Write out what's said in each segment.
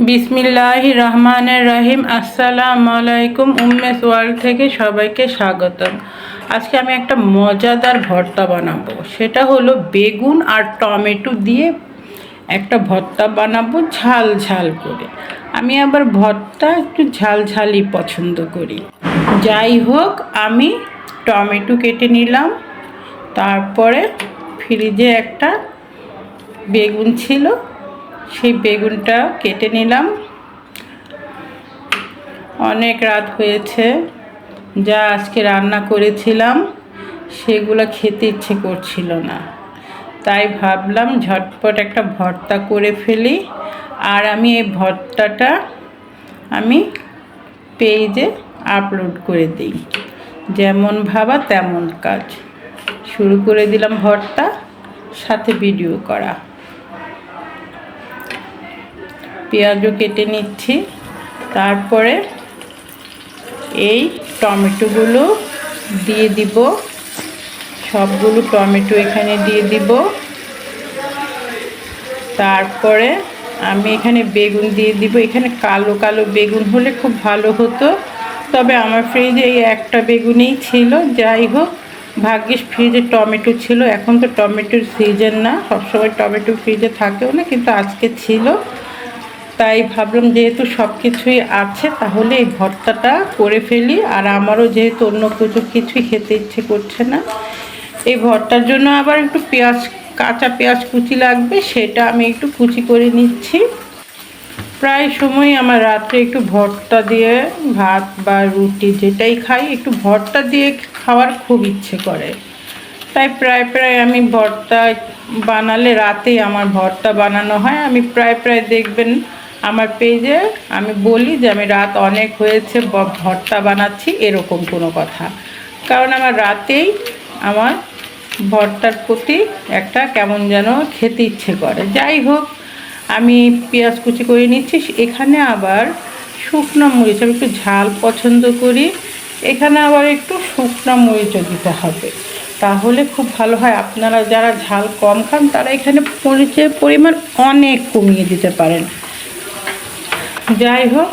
বিসমিল্লাহির রহমানির রহিম। আসসালামু আলাইকুম। উম্মেস ওয়ার্ল্ড থেকে সবাইকে স্বাগতম। আজকে আমি একটা মজাদার ভর্তা বানাবো। সেটা হলো বেগুন আর টমেটো দিয়ে একটা ভর্তা বানাবো ঝাল ঝাল করে। আমি আবার ভর্তা একটু ঝাল ঝালই পছন্দ করি। যাই হোক, আমি টমেটো কেটে নিলাম, তারপরে ফ্রিজে একটা বেগুন ছিল, সেই বেগুনটা কেটে নিলাম। অনেক রাত হয়েছে, যা আজকে রান্না করেছিলাম সেগুলো খেতে ইচ্ছে করছিল না, তাই ভাবলাম ঝটপট একটা ভর্তা করে ফেলি। আর আমি এই ভর্তাটা পেজে আপলোড করে দিই। যেমন ভাবা তেমন কাজ। শুরু করে দিলাম ভর্তা, সাথে ভিডিও করা। পেঁয়াজও কেটে নিচ্ছি, তারপরে এই টমেটোগুলো দিয়ে দিব। সবগুলো টমেটো এখানে দিয়ে দিব। তারপরে আমি এখানে বেগুন দিয়ে দিব। এখানে কালো কালো বেগুন হলে খুব ভালো হতো, তবে আমার ফ্রিজে এই একটা বেগুনই ছিল। যাই হোক, ভাগ্যিস ফ্রিজে টমেটো ছিল। এখন তো টমেটোর সিজন না, সবসময় টমেটো ফ্রিজে থাকেও না, কিন্তু আজকে ছিল, তাই ভাবলাম যেহেতু সব কিছুই আছে তাহলে এই ভর্তাটা করে ফেলি। আর আমারও যেহেতু অন্য কিছুই খেতে ইচ্ছে করছে না, এই ভর্তার জন্য আবার একটু কাঁচা পেঁয়াজ কুচি লাগবে, সেটা আমি একটু কুচি করে নিচ্ছি। প্রায় সময় আমার রাত্রে একটু ভর্তা দিয়ে ভাত বা রুটি যেটাই খাই, একটু ভর্তা দিয়ে খাওয়ার খুব ইচ্ছে করে। তাই প্রায় আমি ভর্তা বানালে রাতেই আমার ভর্তা বানানো হয়। আমি প্রায় দেখবেন আমার পেজে আমি বলি যে আমি রাত অনেক হয়েছে ভর্তা বানাচ্ছি, এরকম কোনো কথা। কারণ আমার রাতেই আমার ভর্তার প্রতি একটা কেমন যেন খেতে ইচ্ছে করে। যাই হোক, আমি পেঁয়াজ কুচি করে নিচ্ছি। এখানে আবার শুকনো মরিচ, আমি একটু ঝাল পছন্দ করি, এখানে আবার একটু শুকনো মরিচও দিতে হবে, তাহলে খুব ভালো হয়। আপনারা যারা ঝাল কম খান তারা এখানে মরিচের পরিমাণ অনেক কমিয়ে দিতে পারেন। যাই হোক,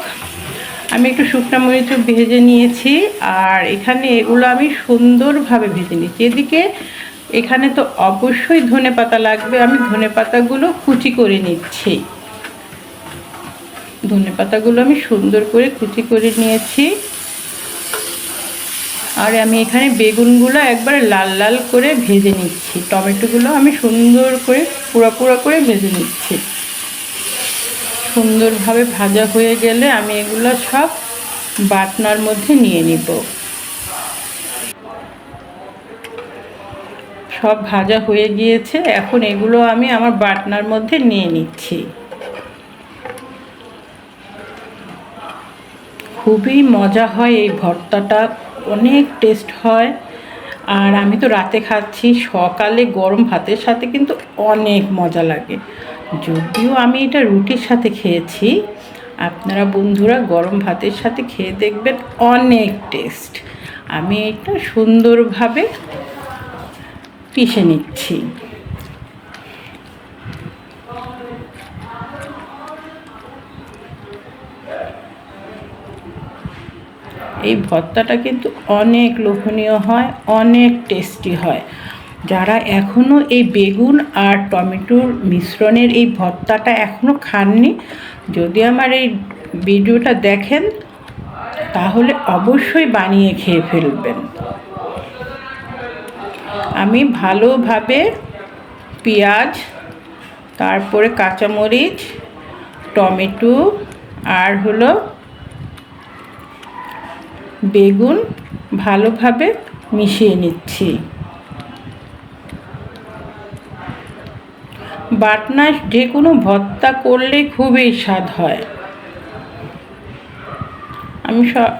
আমি একটু শুকনো মরিচও ভেজে নিয়েছি, আর এখানে এগুলো আমি সুন্দরভাবে ভেজে নিচ্ছি। এখানে তো অবশ্যই ধনেপাতা লাগবে, আমি ধনেপাতাগুলো কুচি করে নিচ্ছি। ধনেপাতাগুলো আমি সুন্দর করে কুচি করে নিয়েছি। আর আমি এখানে বেগুনগুলো একবারে লাল লাল করে ভেজে নিচ্ছি। টমেটোগুলো আমি সুন্দর করে পুরো করে ভেজে নিচ্ছি। সুন্দরভাবে ভাজা হয়ে গেলে আমি এগুলো সব বাটনার মধ্যে নিয়ে নিব। সব ভাজা হয়ে গিয়েছে, এখন এগুলো আমি আমার বাটনার মধ্যে নিয়ে নিচ্ছি। খুবই মজা হয় এই ভর্তাটা, অনেক টেস্ট হয়। আর আমি তো রাতে খাচ্ছি, সকালে গরম ভাতের সাথে কিন্তু অনেক মজা লাগে। যদিও আমি এটা রুটির সাথে খেয়েছি, আপনারা বন্ধুরা গরম ভাতের সাথে খেয়ে দেখবেন, অনেক টেস্ট। আমি এটা সুন্দরভাবে পিষে নিচ্ছি। এই ভর্তাটা কিন্তু অনেক লোভনীয় হয়, অনেক টেস্টি হয়। যারা এখনও এই বেগুন আর টমেটোর মিশ্রণের এই ভর্তাটা এখনও খাননি, যদি আমার এই ভিডিওটা দেখেন তাহলে অবশ্যই বানিয়ে খেয়ে ফেলবেন। আমি ভালোভাবে পেঁয়াজ, তারপরে কাঁচামরিচ, টমেটো আর হলো বেগুন ভালোভাবে মিশিয়ে নিচ্ছি। বাটনায় যে কোনো ভর্তা করলে খুবই স্বাদ হয়।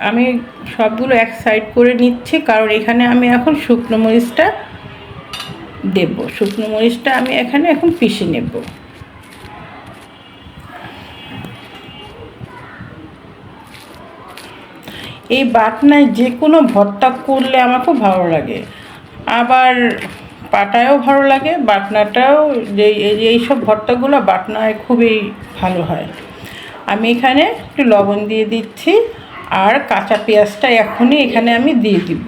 আমি সবগুলো এক সাইড করে নিচ্ছি, কারণ এখানে আমি এখন শুকনো মরিচটা দেব। শুকনো মরিচটা আমি এখানে এখন পিষে নেব। এই বাটনায় যে কোনো ভর্তা করলে আমার খুব ভালো লাগে, আবার পাটায়ও ভালো লাগে, বাটনাটাও। এইসব ভর্তাগুলো বাটনায় খুবই ভালো হয়। আমি এখানে একটু লবণ দিয়ে দিচ্ছি, আর কাঁচা পেঁয়াজটা এখনই এখানে আমি দিয়ে দিব।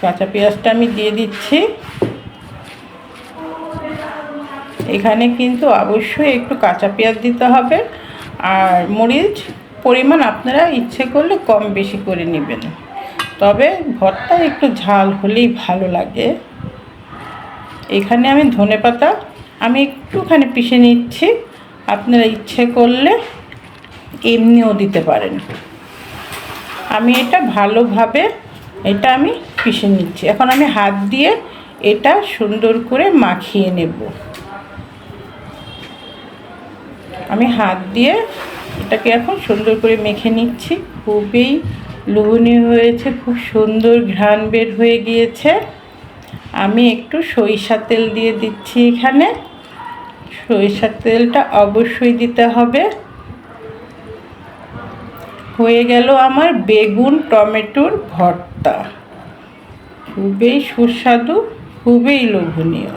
কাঁচা পেঁয়াজটা আমি দিয়ে দিচ্ছি। এখানে কিন্তু অবশ্যই একটু কাঁচা পেঁয়াজ দিতে হবে, আর মরিচ পরিমাণ আপনারা ইচ্ছে করলে কম বেশি করে নেবেন, তবে ভর্তা একটু ঝাল হলেই ভালো লাগে। এখানে আমি ধনেপাতা আমি একটুখানি পিষে নিচ্ছি, আপনারা ইচ্ছে করলে এমনিও দিতে পারেন। আমি এটা ভালোভাবে আমি পিষে নিচ্ছি। এখন আমি হাত দিয়ে এটা সুন্দর করে মাখিয়ে নেব। আমি হাত দিয়ে এটাকে এখন সুন্দর করে মেখে নিচ্ছি। খুবই লোভনীয় হয়েছে, খুব সুন্দর ঘ্রাণ বের হয়ে গিয়েছে। আমি একটু সরিষার তেল দিয়ে দিচ্ছি এখানে। সরিষার তেলটা অবশ্যই দিতে হবে। হয়ে গেল আমার বেগুন টমেটোর ভর্তা। খুবই সুস্বাদু, খুবই লোভনীয়।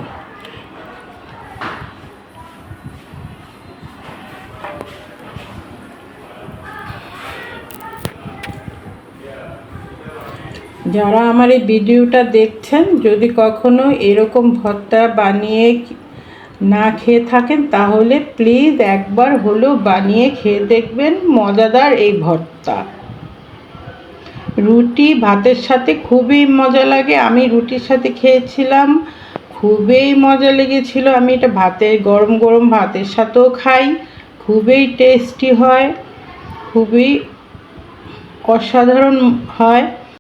যারা আমার এই ভিডিওটা দেখছেন, যদি কখনো এরকম ভর্তা বানিয়ে না খেয়ে থাকেন, তাহলে প্লিজ একবার হলেও বানিয়ে খেয়ে দেখবেন। মজাদার এই ভর্তা রুটি ভাতের সাথে খুবই মজা লাগে। আমি রুটির সাথে খেয়েছিলাম, খুবই মজা লেগেছিল। আমি এটা গরম গরম ভাতের সাথেও খাই, খুবই টেস্টি হয়, খুবই অসাধারণ হয়।